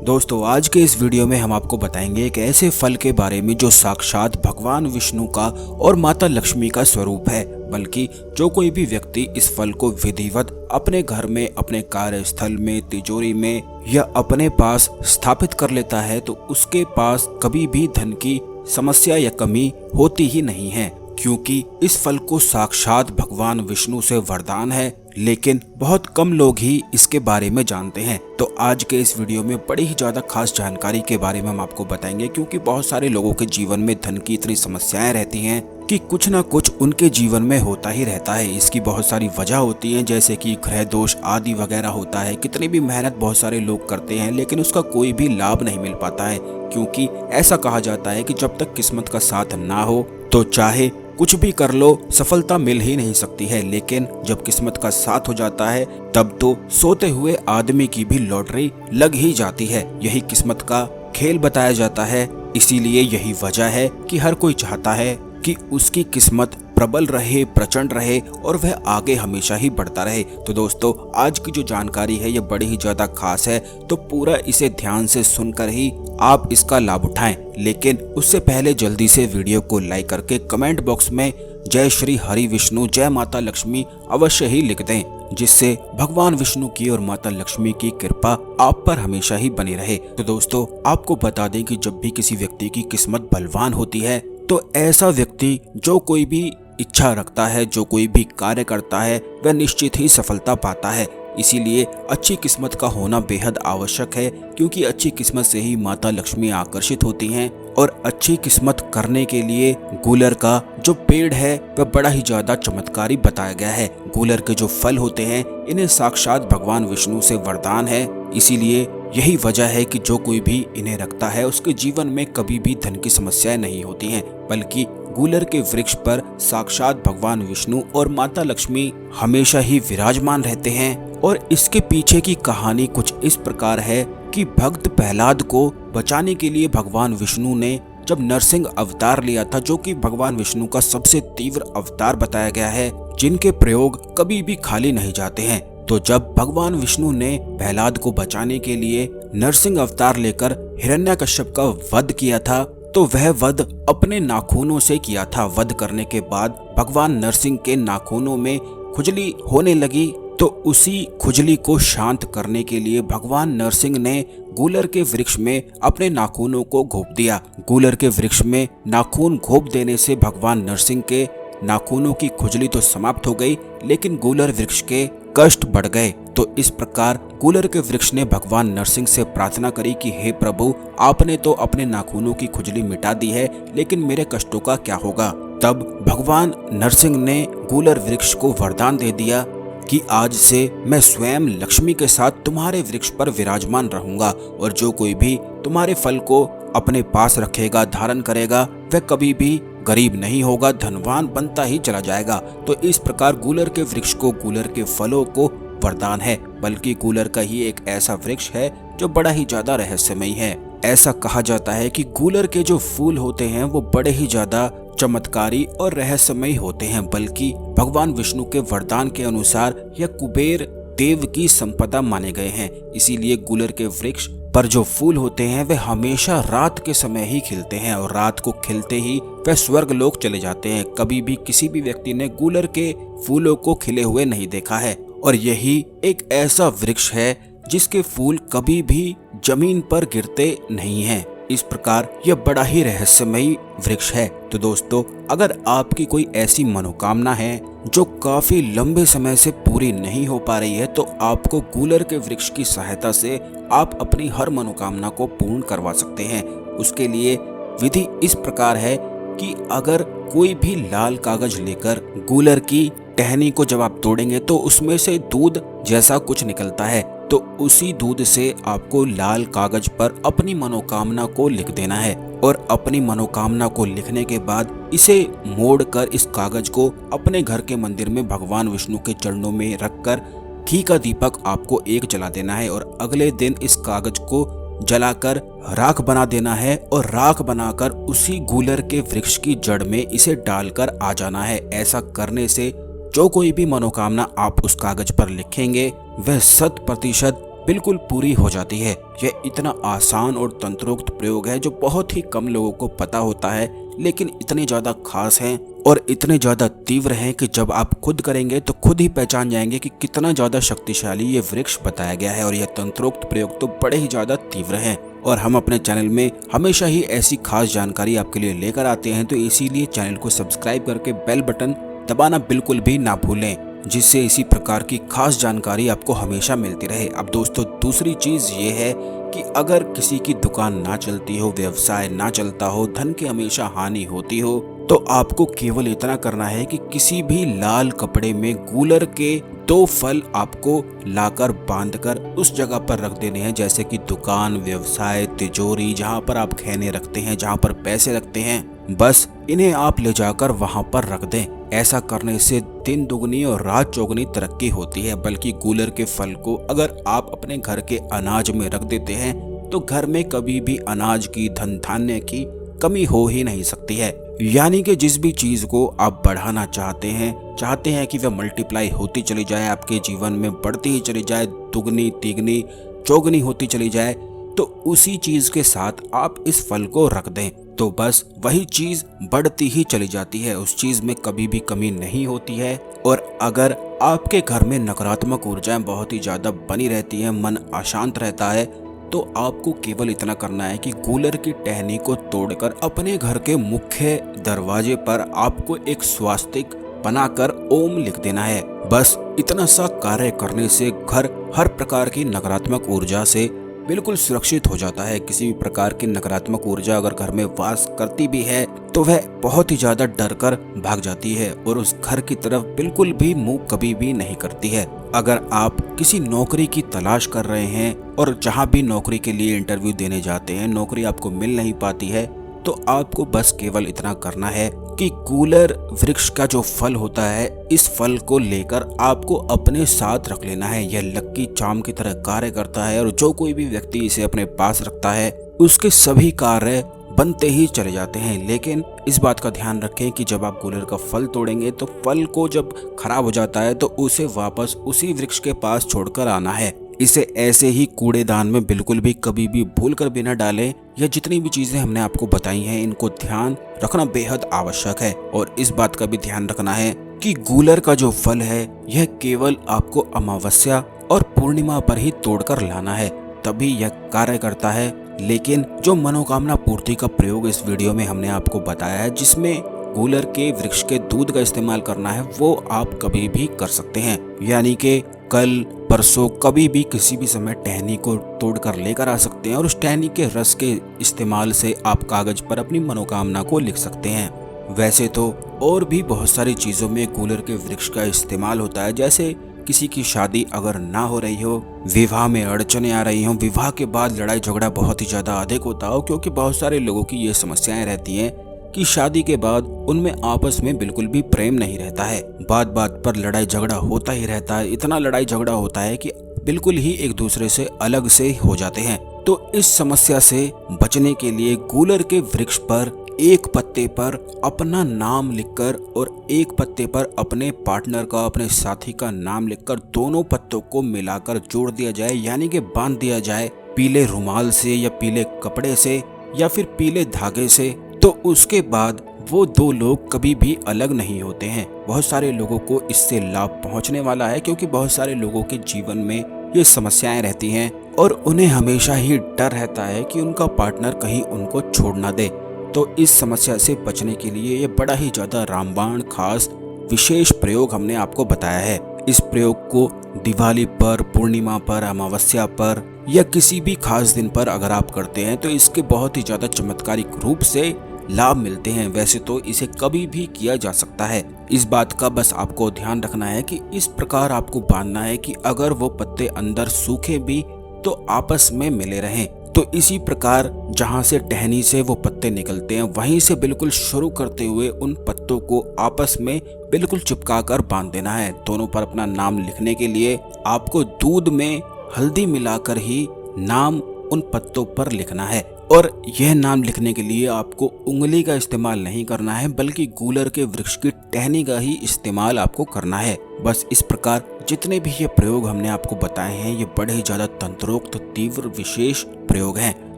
दोस्तों आज के इस वीडियो में हम आपको बताएंगे एक ऐसे फल के बारे में जो साक्षात भगवान विष्णु का और माता लक्ष्मी का स्वरूप है। बल्कि जो कोई भी व्यक्ति इस फल को विधिवत अपने घर में, अपने कार्यस्थल में, तिजोरी में या अपने पास स्थापित कर लेता है तो उसके पास कभी भी धन की समस्या या कमी होती ही नहीं है, क्योंकि इस फल को साक्षात भगवान विष्णु से वरदान है। लेकिन बहुत कम लोग ही इसके बारे में जानते हैं। तो आज के इस वीडियो में बड़ी ही ज्यादा खास जानकारी के बारे में हम आपको बताएंगे, क्योंकि बहुत सारे लोगों के जीवन में धन की इतनी समस्याएं रहती हैं कि कुछ ना कुछ उनके जीवन में होता ही रहता है। इसकी बहुत सारी वजह होती हैं, जैसे कि ग्रह दोष आदि वगैरह होता है। कितनी भी मेहनत बहुत सारे लोग करते हैं लेकिन उसका कोई भी लाभ नहीं मिल पाता है, क्योंकि ऐसा कहा जाता है कि जब तक किस्मत का साथ ना हो तो चाहे कुछ भी कर लो सफलता मिल ही नहीं सकती है। लेकिन जब किस्मत का साथ हो जाता है तब तो सोते हुए आदमी की भी लॉटरी लग ही जाती है। यही किस्मत का खेल बताया जाता है। इसीलिए यही वजह है कि हर कोई चाहता है कि उसकी किस्मत प्रबल रहे, प्रचंड रहे और वह आगे हमेशा ही बढ़ता रहे। तो दोस्तों आज की जो जानकारी है ये बड़ी ही ज्यादा खास है, तो पूरा इसे ध्यान से सुनकर ही आप इसका लाभ उठाएं। लेकिन उससे पहले जल्दी से वीडियो को लाइक करके कमेंट बॉक्स में जय श्री हरि विष्णु, जय माता लक्ष्मी अवश्य ही लिख दें, जिससे भगवान विष्णु की और माता लक्ष्मी की कृपा आप पर हमेशा ही बनी रहे। तो दोस्तों आपको बता दें कि जब भी किसी व्यक्ति की किस्मत बलवान होती है तो ऐसा व्यक्ति जो कोई भी इच्छा रखता है, जो कोई भी कार्य करता है, वह निश्चित ही सफलता पाता है। इसीलिए अच्छी किस्मत का होना बेहद आवश्यक है, क्योंकि अच्छी किस्मत से ही माता लक्ष्मी आकर्षित होती हैं। और अच्छी किस्मत करने के लिए गूलर का जो पेड़ है वह बड़ा ही ज्यादा चमत्कारी बताया गया है। गूलर के जो फल होते हैं इन्हें साक्षात भगवान विष्णु से वरदान है। इसीलिए यही वजह है कि जो कोई भी इन्हें रखता है उसके जीवन में कभी भी धन की समस्याएं नहीं होती हैं, बल्कि गूलर के वृक्ष पर साक्षात भगवान विष्णु और माता लक्ष्मी हमेशा ही विराजमान रहते हैं। और इसके पीछे की कहानी कुछ इस प्रकार है कि भक्त प्रहलाद को बचाने के लिए भगवान विष्णु ने जब नरसिंह अवतार लिया था, जो कि भगवान विष्णु का सबसे तीव्र अवतार बताया गया है, जिनके प्रयोग कभी भी खाली नहीं जाते हैं। तो जब भगवान विष्णु ने प्रहलाद को बचाने के लिए नरसिंह अवतार लेकर हिरण्यकश्यप का वध किया था, तो वह वध अपने नाखूनों से किया था। वध करने के बाद भगवान नरसिंह के नाखूनों में खुजली होने लगी, तो उसी खुजली को शांत करने के लिए भगवान नरसिंह ने गूलर के वृक्ष में अपने नाखूनों को घोंप दिया। गूलर के वृक्ष में नाखून घोंप देने से भगवान नरसिंह के नाखूनों की खुजली तो समाप्त हो गई, लेकिन गूलर वृक्ष के कष्ट बढ़ गए। तो इस प्रकार गूलर के वृक्ष ने भगवान नरसिंह से प्रार्थना करी कि हे प्रभु, आपने तो अपने नाखूनों की खुजली मिटा दी है, लेकिन मेरे कष्टों का क्या होगा। तब भगवान नरसिंह ने गूलर वृक्ष को वरदान दे दिया कि आज से मैं स्वयं लक्ष्मी के साथ तुम्हारे वृक्ष पर विराजमान रहूंगा, और जो कोई भी तुम्हारे फल को अपने पास रखेगा, धारण करेगा, वह कभी भी गरीब नहीं होगा, धनवान बनता ही चला जाएगा। तो इस प्रकार गूलर के वृक्ष को, गूलर के फलों को वरदान है। बल्कि गूलर का ही एक ऐसा वृक्ष है जो बड़ा ही ज्यादा रहस्यमयी है। ऐसा कहा जाता है कि गूलर के जो फूल होते हैं वो बड़े ही ज्यादा चमत्कारी और रहस्यमयी होते हैं। बल्कि भगवान विष्णु के वरदान के अनुसार यह कुबेर देव की संपदा माने गए हैं। इसीलिए गूलर के वृक्ष पर जो फूल होते हैं वे हमेशा रात के समय ही खिलते हैं, और रात को खिलते ही वे स्वर्ग लोक चले जाते हैं। कभी भी किसी भी व्यक्ति ने गूलर के फूलों को खिले हुए नहीं देखा है। और यही एक ऐसा वृक्ष है जिसके फूल कभी भी जमीन पर गिरते नहीं हैं। इस प्रकार यह बड़ा ही रहस्यमयी वृक्ष है। तो दोस्तों अगर आपकी कोई ऐसी मनोकामना है जो काफी लंबे समय से पूरी नहीं हो पा रही है, तो आपको गूलर के वृक्ष की सहायता से आप अपनी हर मनोकामना को पूर्ण करवा सकते हैं। उसके लिए विधि इस प्रकार है कि अगर कोई भी लाल कागज लेकर गूलर की टहनी को जब आप तोड़ेंगे तो उसमें से दूध जैसा कुछ निकलता है, तो उसी दूध से आपको लाल कागज पर अपनी मनोकामना को लिख देना है। और अपनी मनोकामना को लिखने के बाद इसे मोड़कर इस कागज को अपने घर के मंदिर में भगवान विष्णु के चरणों में रखकर घी का दीपक आपको एक जला देना है, और अगले दिन इस कागज को जलाकर राख बना देना है, और राख बनाकर उसी गूलर के वृक्ष की जड़ में इसे डालकर आ जाना है। ऐसा करने से जो कोई भी मनोकामना आप उस कागज पर लिखेंगे वह 100% बिल्कुल पूरी हो जाती है। यह इतना आसान और तंत्रोक्त प्रयोग है जो बहुत ही कम लोगों को पता होता है, लेकिन इतने ज्यादा खास हैं और इतने ज्यादा तीव्र हैं कि जब आप खुद करेंगे तो खुद ही पहचान जाएंगे कि कितना ज्यादा शक्तिशाली ये वृक्ष बताया गया है। और यह तंत्रोक्त प्रयोग तो बड़े ही ज्यादा तीव्र हैं और हम अपने चैनल में हमेशा ही ऐसी खास जानकारी आपके लिए लेकर आते हैं, तो इसीलिए चैनल को सब्सक्राइब करके बेल बटन दबाना बिल्कुल भी ना भूलें, जिससे इसी प्रकार की खास जानकारी आपको हमेशा मिलती रहे। अब दोस्तों, दूसरी चीज ये है कि अगर किसी की दुकान ना चलती हो, व्यवसाय ना चलता हो, धन की हमेशा हानि होती हो, तो आपको केवल इतना करना है कि किसी भी लाल कपड़े में गूलर के 2 फल आपको लाकर बांधकर उस जगह पर रख देने हैं, जैसे कि दुकान, व्यवसाय, तिजोरी, जहाँ पर आप खैने रखते हैं, जहाँ पर पैसे रखते हैं, बस इन्हें आप ले जाकर वहाँ पर रख दें। ऐसा करने से दिन दुगनी और रात चौगुनी तरक्की होती है। बल्कि गूलर के फल को अगर आप अपने घर के अनाज में रख देते हैं तो घर में कभी भी अनाज की, धन धान्य की कमी हो ही नहीं सकती है। यानी कि जिस भी चीज को आप बढ़ाना चाहते हैं कि वह मल्टीप्लाई होती चली जाए, आपके जीवन में बढ़ती ही चली जाए, दुगनी तिगनी चौगुनी होती चली जाए, तो उसी चीज के साथ आप इस फल को रख दें तो बस वही चीज बढ़ती ही चली जाती है। उस चीज में कभी भी कमी नहीं होती है। और अगर आपके घर में नकारात्मक ऊर्जाएं बहुत ही ज्यादा बनी रहती हैं, मन अशांत रहता है, तो आपको केवल इतना करना है कि गूलर की टहनी को तोड़कर अपने घर के मुख्य दरवाजे पर आपको एक स्वास्तिक बनाकर ओम लिख देना है। बस इतना सा कार्य करने से घर हर प्रकार की नकारात्मक ऊर्जा से बिल्कुल सुरक्षित हो जाता है। किसी भी प्रकार की नकारात्मक ऊर्जा अगर घर में वास करती भी है तो वह बहुत ही ज्यादा डर कर भाग जाती है और उस घर की तरफ बिल्कुल भी मुंह कभी भी नहीं करती है। अगर आप किसी नौकरी की तलाश कर रहे हैं और जहां भी नौकरी के लिए इंटरव्यू देने जाते हैं, नौकरी आपको मिल नहीं पाती है, तो आपको बस केवल इतना करना है कि गूलर वृक्ष का जो फल होता है, इस फल को लेकर आपको अपने साथ रख लेना है। यह लक्की चार्म की तरह कार्य करता है और जो कोई भी व्यक्ति इसे अपने पास रखता है उसके सभी कार्य बनते ही चले जाते हैं। लेकिन इस बात का ध्यान रखें कि जब आप गूलर का फल तोड़ेंगे तो फल को जब खराब हो जाता है तो उसे वापस उसी वृक्ष के पास छोड़कर आना है। इसे ऐसे ही कूड़ेदान में बिल्कुल भी कभी भी भूल कर भी न डालें। यह जितनी भी चीजें हमने आपको बताई हैं, इनको ध्यान रखना बेहद आवश्यक है। और इस बात का भी ध्यान रखना है कि गूलर का जो फल है यह केवल आपको अमावस्या और पूर्णिमा पर ही तोड़कर लाना है, तभी यह कार्य करता है। लेकिन जो मनोकामना पूर्ति का प्रयोग इस वीडियो में हमने आपको बताया है, जिसमें गूलर के वृक्ष के दूध का इस्तेमाल करना है, वो आप कभी भी कर सकते हैं। यानी कि कल परसों कभी भी किसी भी समय टहनी को तोड़कर लेकर आ सकते हैं और उस टहनी के रस के इस्तेमाल से आप कागज पर अपनी मनोकामना को लिख सकते हैं। वैसे तो और भी बहुत सारी चीजों में गूलर के वृक्ष का इस्तेमाल होता है, जैसे किसी की शादी अगर ना हो रही हो, विवाह में अड़चने आ रही हो, विवाह के बाद लड़ाई झगड़ा बहुत ही ज्यादा अधिक होता हो, क्योंकि बहुत सारे लोगों की ये समस्याएं रहती हैं कि शादी के बाद उनमें आपस में बिल्कुल भी प्रेम नहीं रहता है, बात बात पर लड़ाई झगड़ा होता ही रहता है। इतना लड़ाई झगड़ा होता है कि बिल्कुल ही एक दूसरे से अलग से हो जाते हैं। तो इस समस्या से बचने के लिए गूलर के वृक्ष पर एक पत्ते पर अपना नाम लिखकर और एक पत्ते पर अपने पार्टनर का, अपने साथी का नाम लिखकर दोनों पत्तों को मिलाकर जोड़ दिया जाए, यानी कि बांध दिया जाए पीले रुमाल से या पीले कपड़े से या फिर पीले धागे से। तो उसके बाद वो 2 लोग कभी भी अलग नहीं होते हैं। बहुत सारे लोगों को इससे लाभ पहुंचने वाला है, क्योंकि बहुत सारे लोगों के जीवन में ये समस्याएं रहती हैं और उन्हें हमेशा ही डर रहता है कि उनका पार्टनर कहीं उनको छोड़ ना दे। तो इस समस्या से बचने के लिए ये बड़ा ही ज्यादा रामबाण खास विशेष प्रयोग हमने आपको बताया है। इस प्रयोग को दिवाली पर, पूर्णिमा पर, अमावस्या पर या किसी भी खास दिन पर अगर आप करते हैं तो इसके बहुत ही ज्यादा चमत्कारिक रूप से लाभ मिलते हैं। वैसे तो इसे कभी भी किया जा सकता है। इस बात का बस आपको ध्यान रखना है कि इस प्रकार आपको बांधना है कि अगर वो पत्ते अंदर सूखे भी तो आपस में मिले रहें। तो इसी प्रकार जहां से टहनी से वो पत्ते निकलते हैं, वहीं से बिल्कुल शुरू करते हुए उन पत्तों को आपस में बिल्कुल चिपका कर बांध देना है। दोनों पर अपना नाम लिखने के लिए आपको दूध में हल्दी मिलाकर ही नाम उन पत्तों पर लिखना है। और यह नाम लिखने के लिए आपको उंगली का इस्तेमाल नहीं करना है, बल्कि गूलर के वृक्ष की टहनी का ही इस्तेमाल आपको करना है। बस इस प्रकार जितने भी ये प्रयोग हमने आपको बताए हैं, ये बड़े ही ज्यादा तंत्रोक्त तीव्र विशेष प्रयोग हैं,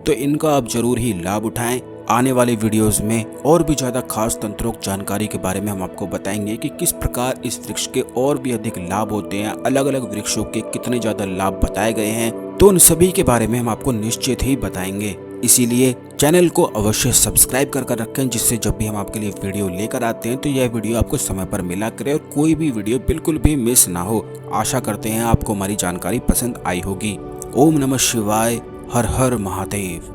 तो इनका आप जरूर ही लाभ उठाएं। आने वाले वीडियोस में और भी ज्यादा खास तंत्रोक्त जानकारी के बारे में हम आपको बताएंगे कि किस प्रकार इस वृक्ष के और भी अधिक लाभ होते हैं, अलग अलग वृक्षों के कितने ज्यादा लाभ बताए गए हैं, तो उन सभी के बारे में हम आपको निश्चित ही बताएंगे। इसीलिए चैनल को अवश्य सब्सक्राइब कर रखें, जिससे जब भी हम आपके लिए वीडियो लेकर आते हैं तो यह वीडियो आपको समय पर मिला करे और कोई भी वीडियो बिल्कुल भी मिस ना हो। आशा करते हैं आपको हमारी जानकारी पसंद आई होगी। ओम नमः शिवाय, हर हर महादेव।